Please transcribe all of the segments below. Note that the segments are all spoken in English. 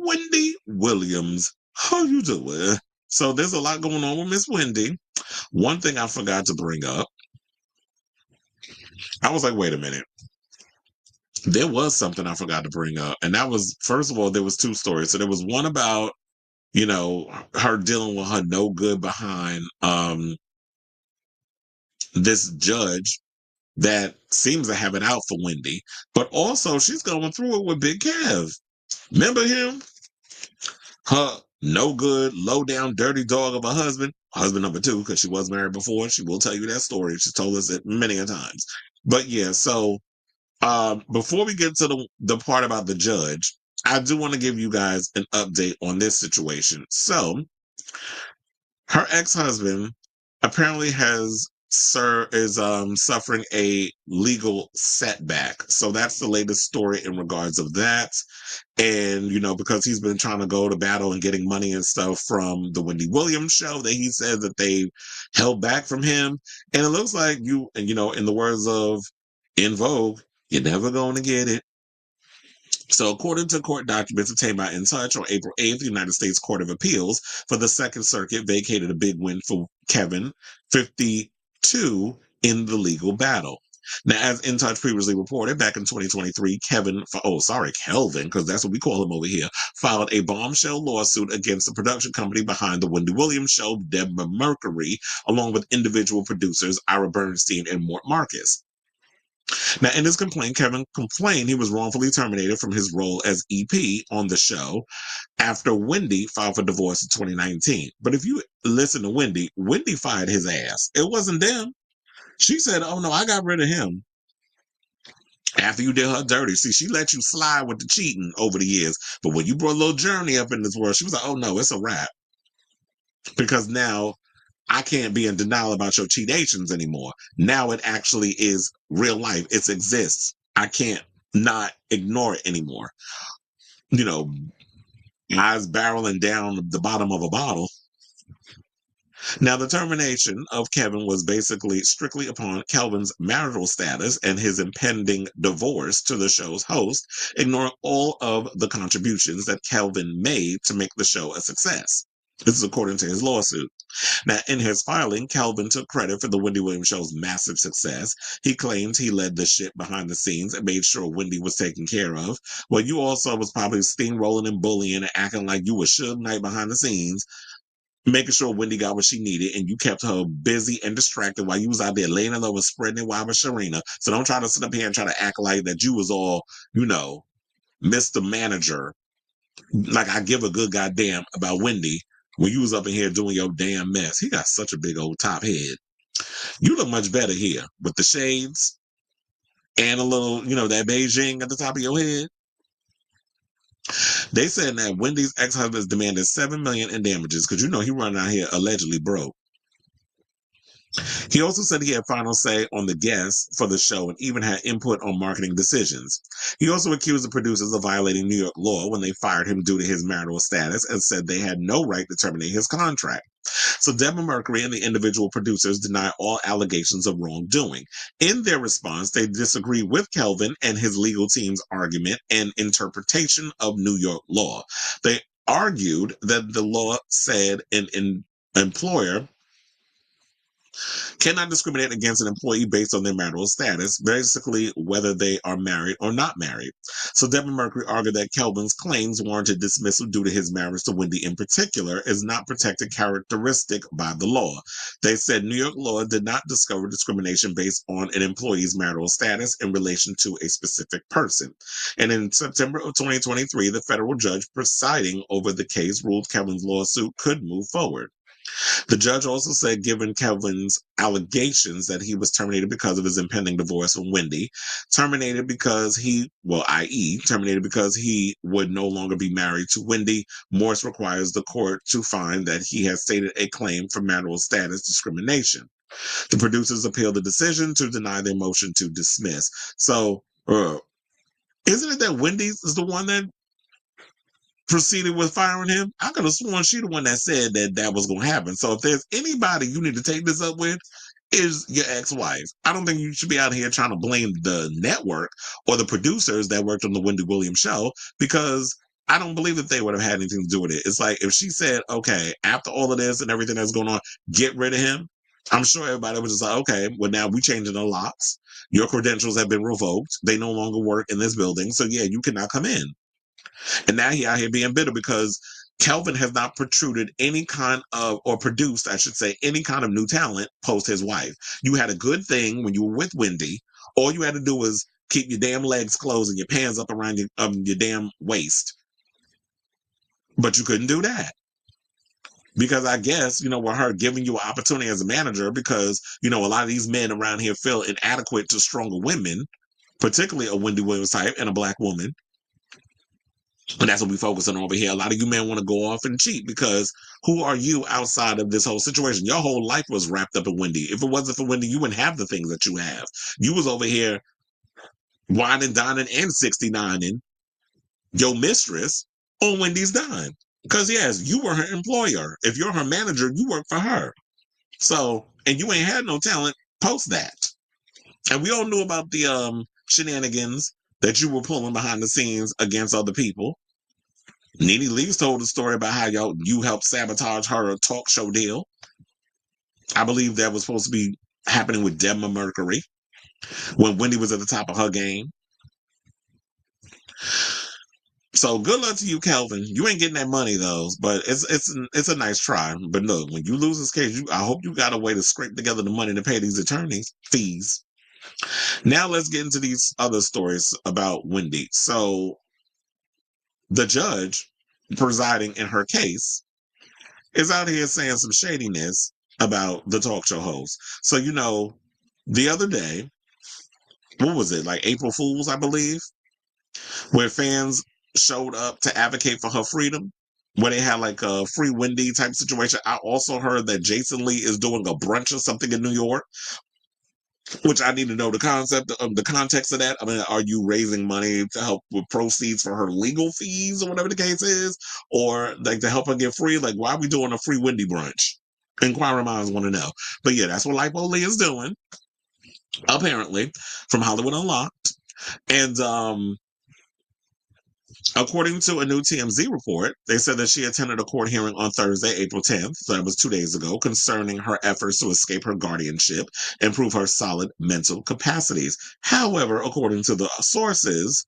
Wendy Williams. How you doing? So there's a lot going on with Miss Wendy. One thing I forgot to bring up, I was like, wait a minute. There was something I forgot to bring up. And that was, first of all, there was two stories. So there was one about, her dealing with her no good behind this judge that seems to have it out for Wendy. But also she's going through it with Big Kev. Remember him? Her no good, low down, dirty dog of a husband number two, because she was married before. She will tell you that story. She's told us it many a times. But yeah, so before we get to the part about the judge, I do want to give you guys an update on this situation. So her ex-husband apparently is suffering a legal setback. So that's the latest story in regards of that. And, because he's been trying to go to battle and getting money and stuff from the Wendy Williams show that he said that they held back from him. And it looks like in the words of In Vogue, you're never going to get it. So according to court documents obtained by In Touch on April 8th, the United States Court of Appeals for the Second Circuit vacated a big win for Kevin, 52, in the legal battle. Now, as In Touch previously reported, back in 2023, Kelvin, because that's what we call him over here, filed a bombshell lawsuit against the production company behind the Wendy Williams show, Deborah Mercury, along with individual producers Ira Bernstein and Mort Marcus. Now, in his complaint, Kevin complained he was wrongfully terminated from his role as EP on the show after Wendy filed for divorce in 2019. But if you listen to Wendy, Wendy fired his ass. It wasn't them. She said, oh no, I got rid of him after you did her dirty. See, she let you slide with the cheating over the years. But when you brought a little journey up in this world, she was like, oh no, it's a wrap. Because now I can't be in denial about your cheatations anymore. Now it actually is real life. It exists. I can't not ignore it anymore. Eyes barreling down the bottom of a bottle. Now, the termination of Kevin was basically strictly upon Kelvin's marital status and his impending divorce to the show's host, ignoring all of the contributions that Kelvin made to make the show a success. This is according to his lawsuit. Now, in his filing, Kelvin took credit for the Wendy Williams show's massive success. He claimed he led the ship behind the scenes and made sure Wendy was taken care of. Well, you also was probably steamrolling and bullying and acting like you were Suge Knight behind the scenes, making sure Wendy got what she needed, and you kept her busy and distracted while you was out there laying it over, spreading it wide with Sharina. So don't try to sit up here and try to act like that you was all, Mr. Manager. Like I give a good goddamn about Wendy when you was up in here doing your damn mess. He got such a big old top head. You look much better here with the shades and a little, that Beijing at the top of your head. They said that Wendy's ex-husband demanded $7 million in damages because he running out here allegedly broke. He also said he had final say on the guests for the show and even had input on marketing decisions. He also accused the producers of violating New York law when they fired him due to his marital status and said they had no right to terminate his contract. So Deborah Mercury and the individual producers deny all allegations of wrongdoing. In their response, they disagree with Kelvin and his legal team's argument and interpretation of New York law. They argued that the law said an employer cannot discriminate against an employee based on their marital status, basically whether they are married or not married. So Deborah Mercury argued that Kelvin's claims warranted dismissal due to his marriage to Wendy in particular is not protected characteristic by the law. They said New York law did not discover discrimination based on an employee's marital status in relation to a specific person. And in September of 2023, the federal judge presiding over the case ruled Kelvin's lawsuit could move forward. The judge also said, given Kelvin's allegations that he was terminated because of his impending divorce from Wendy, terminated because terminated because he would no longer be married to Wendy, Morse requires the court to find that he has stated a claim for marital status discrimination. The producers appealed the decision to deny their motion to dismiss. So, isn't it that Wendy's is the one that proceeded with firing him? I could have sworn she the one that said that was going to happen. So if there's anybody you need to take this up with, is your ex-wife. I don't think you should be out here trying to blame the network or the producers that worked on the Wendy Williams show, because I don't believe that they would have had anything to do with it. It's like if she said, okay, after all of this and everything that's going on, get rid of him. I'm sure everybody was just like, okay, well, now we changing the locks. Your credentials have been revoked. They no longer work in this building. So yeah, you cannot come in. And now he out here being bitter because Kelvin has not protruded any kind of, or produced, I should say, any kind of new talent post his wife. You had a good thing when you were with Wendy. All you had to do was keep your damn legs closed and your pants up around your damn waist. But you couldn't do that. Because I guess, with her giving you an opportunity as a manager, because, a lot of these men around here feel inadequate to stronger women, particularly a Wendy Williams type and a black woman. And that's what we focus on over here. A lot of you men want to go off and cheat because who are you outside of this whole situation? Your whole life was wrapped up in Wendy. If it wasn't for Wendy, you wouldn't have the things that you have. You was over here whining, dining, and 69ing your mistress on Wendy's dime. Because yes, you were her employer. If you're her manager, you work for her. So, and you ain't had no talent post that. And we all knew about the shenanigans that you were pulling behind the scenes against other people. Nene Leakes told a story about how you helped sabotage her talk show deal. I believe that was supposed to be happening with Debma Mercury when Wendy was at the top of her game. So good luck to you, Kelvin. You ain't getting that money though, but it's a nice try. But look, when you lose this case, I hope you got a way to scrape together the money to pay these attorneys fees. Now let's get into these other stories about Wendy. So the judge presiding in her case is out here saying some shadiness about the talk show host. So, the other day, what was it, like April Fool's, I believe, where fans showed up to advocate for her freedom, where they had like a free Wendy type situation. I also heard that Jason Lee is doing a brunch or something in New York, which I need to know the context of that. I mean, are you raising money to help with proceeds for her legal fees or whatever the case is? Or like to help her get free? Like, why are we doing a free Wendy brunch? Inquiring minds want to know. But yeah, that's what Lipo Lee is doing, apparently, from Hollywood Unlocked. And according to a new TMZ report, they said that she attended a court hearing on Thursday, April 10th, so that was 2 days ago, concerning her efforts to escape her guardianship and prove her solid mental capacities. However, according to the sources,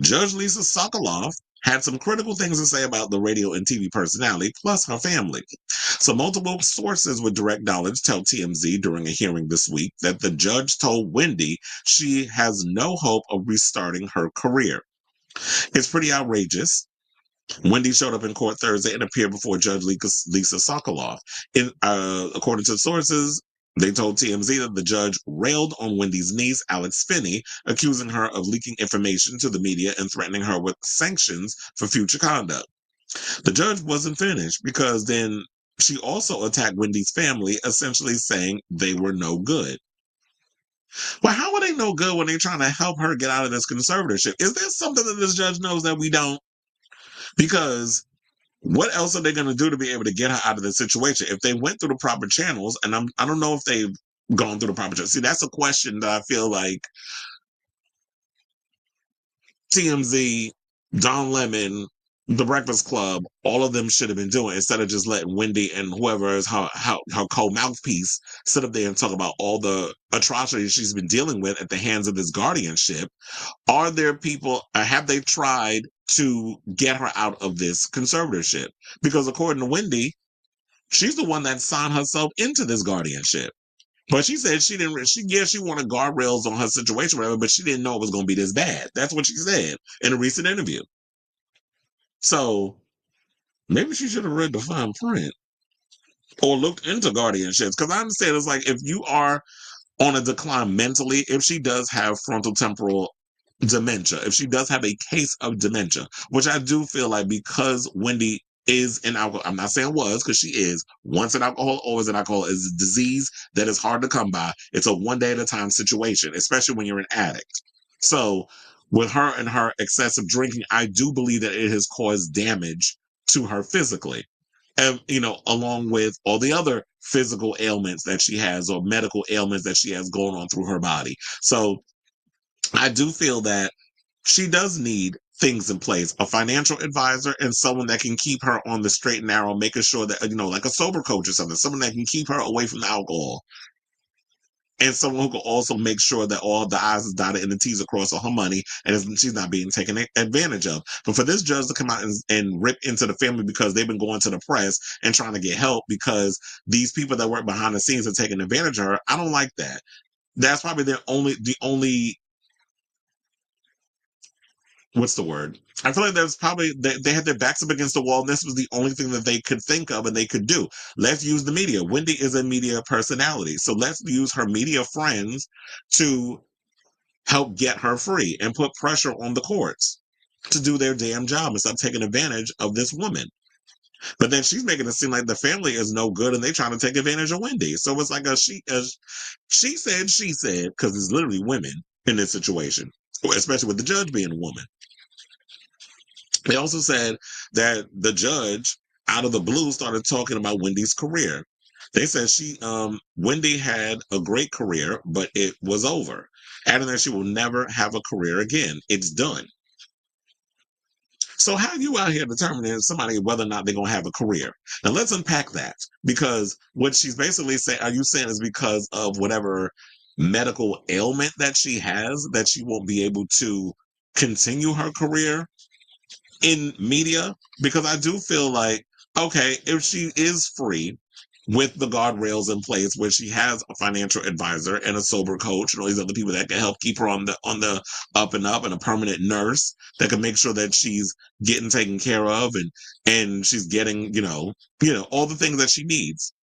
Judge Lisa Sokoloff had some critical things to say about the radio and TV personality, plus her family. So multiple sources with direct knowledge tell TMZ during a hearing this week that the judge told Wendy she has no hope of restarting her career. It's pretty outrageous. Wendy showed up in court Thursday and appeared before Judge Lisa Sokoloff. According to sources, they told TMZ that the judge railed on Wendy's niece, Alex Finney, accusing her of leaking information to the media and threatening her with sanctions for future conduct. The judge wasn't finished because then she also attacked Wendy's family, essentially saying they were no good. Well, how are they no good when they're trying to help her get out of this conservatorship? Is there something that this judge knows that we don't? Because what else are they going to do to be able to get her out of this situation? If they went through the proper channels, and I don't know if they've gone through the proper channels. See, that's a question that I feel like TMZ, Don Lemon, The Breakfast Club, all of them should have been doing instead of just letting Wendy and whoever is her co-mouthpiece sit up there and talk about all the atrocities she's been dealing with at the hands of this guardianship. Are there people, have they tried to get her out of this conservatorship? Because according to Wendy, she's the one that signed herself into this guardianship. But she said she didn't, she wanted guardrails on her situation, whatever, but she didn't know it was going to be this bad. That's what she said in a recent interview. So maybe she should have read the fine print or looked into guardianships. Because I understand it's like if you are on a decline mentally, if she does have frontal temporal dementia, if she does have a case of dementia, which I do feel like because Wendy is an alcohol, I'm not saying was, because she is, once an alcohol, always an alcohol, is a disease that is hard to come by. It's a one day at a time situation, especially when you're an addict. So with her and her excessive drinking, I do believe that it has caused damage to her physically. And, along with all the other physical ailments that she has or medical ailments that she has going on through her body. So I do feel that she does need things in place: a financial advisor and someone that can keep her on the straight and narrow, making sure that, like a sober coach or something, someone that can keep her away from the alcohol, and someone who can also make sure that all the I's is dotted and the T's are crossed on her money and she's not being taken advantage of. But for this judge to come out and rip into the family because they've been going to the press and trying to get help because these people that work behind the scenes are taking advantage of her, I don't like that. That's probably the only what's the word? I feel like that's probably they had their backs up against the wall, and this was the only thing that they could think of and they could do. Let's use the media. Wendy is a media personality, so let's use her media friends to help get her free and put pressure on the courts to do their damn job and stop taking advantage of this woman. But then she's making it seem like the family is no good and they trying to take advantage of Wendy. So it's like she said, because it's literally women in this situation, especially with the judge being a woman. They also said that the judge, out of the blue, started talking about Wendy's career. They said Wendy had a great career, but it was over, adding that she will never have a career again. It's done. So how are you out here determining somebody whether or not they're going to have a career? Now let's unpack that, because what she's basically saying, are you saying is because of whatever medical ailment that she has, that she won't be able to continue her career in media? Because I do feel like, okay, if she is free with the guardrails in place, where she has a financial advisor and a sober coach and all these other people that can help keep her on the up and up, and a permanent nurse that can make sure that she's getting taken care of and she's getting, all the things that she needs.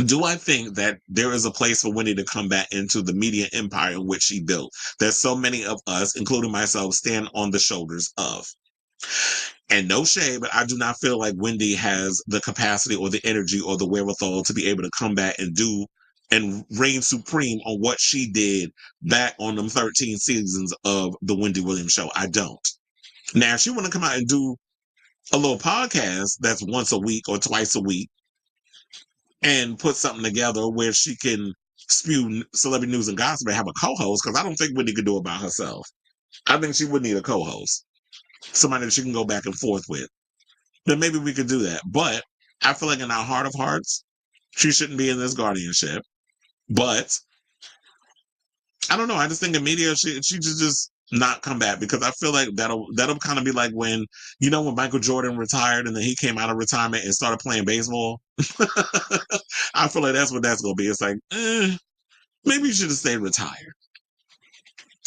Do I think that there is a place for Wendy to come back into the media empire in which she built, that so many of us, including myself, stand on the shoulders of? And no shade, but I do not feel like Wendy has the capacity or the energy or the wherewithal to be able to come back and do and reign supreme on what she did back on them 13 seasons of the Wendy Williams show. I don't. Now, if she want to come out and do a little podcast that's once a week or twice a week and put something together where she can spew celebrity news and gossip and have a co-host, because I don't think Wendy could do it by herself. I think she would need a co-host, somebody that she can go back and forth with. Then maybe we could do that. But I feel like in our heart of hearts, she shouldn't be in this guardianship. But I don't know. I just think in media, she should just not come back, because I feel like that'll kind of be like when Michael Jordan retired and then he came out of retirement and started playing baseball. I feel like that's what that's gonna be. It's like, maybe you should have stayed retired.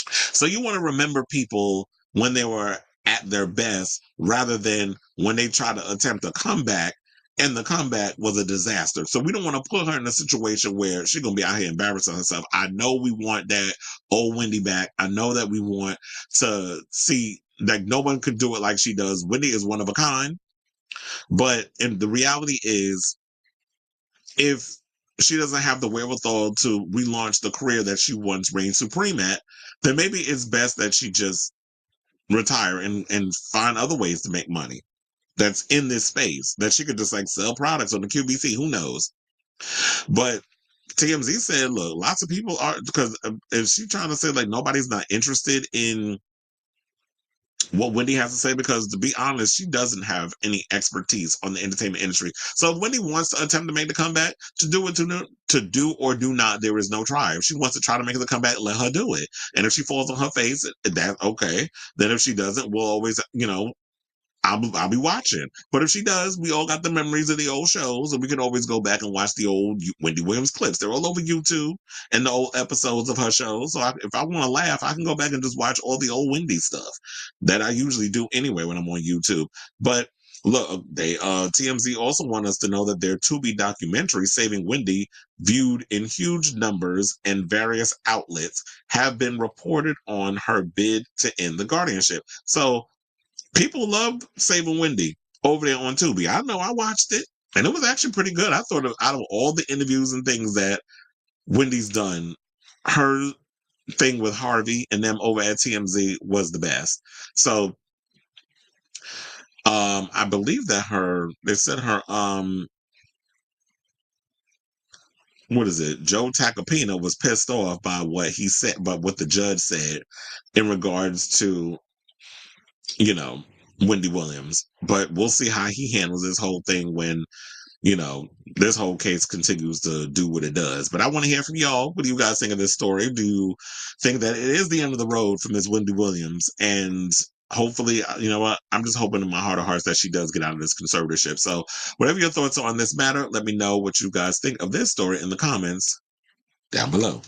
So you want to remember people when they were at their best, rather than when they try to attempt a comeback and the comeback was a disaster. So we don't want to put her in a situation where she's going to be out here embarrassing herself. I know we want that old Wendy back. I know that we want to see that no one could do it like she does. Wendy is one of a kind. But the reality is, if she doesn't have the wherewithal to relaunch the career that she once reigned supreme at, then maybe it's best that she just retire and find other ways to make money that's in this space, that she could just like sell products on the QVC. Who knows? But TMZ said, look, lots of people are, because is she trying to say like nobody's not interested in what Wendy has to say? Because to be honest, she doesn't have any expertise on the entertainment industry. So if Wendy wants to attempt to make the comeback, to do or do not, there is no try. If she wants to try to make the comeback, let her do it. And if she falls on her face, that's okay. Then if she doesn't, we'll always, I'll be watching. But if she does, we all got the memories of the old shows, and we can always go back and watch the old Wendy Williams clips. They're all over YouTube and the old episodes of her shows. So if I want to laugh, I can go back and just watch all the old Wendy stuff that I usually do anyway when I'm on YouTube. But look, TMZ also want us to know that their to-be documentary, Saving Wendy, viewed in huge numbers and various outlets, have been reported on her bid to end the guardianship. So people love Saving Wendy over there on Tubi. I know, I watched it, and it was actually pretty good. I thought out of all the interviews and things that Wendy's done, her thing with Harvey and them over at TMZ was the best. So I believe that they said her, what is it? Joe Tacopina was pissed off by what he said, but what the judge said in regards to you know, Wendy Williams. But we'll see how he handles this whole thing when, you know, this whole case continues to do what it does. But I want to hear from y'all. What do you guys think of this story? Do you think that it is the end of the road for Miss Wendy Williams? And hopefully, you know what? I'm just hoping in my heart of hearts that she does get out of this conservatorship. So whatever your thoughts are on this matter, let me know what you guys think of this story in the comments down below.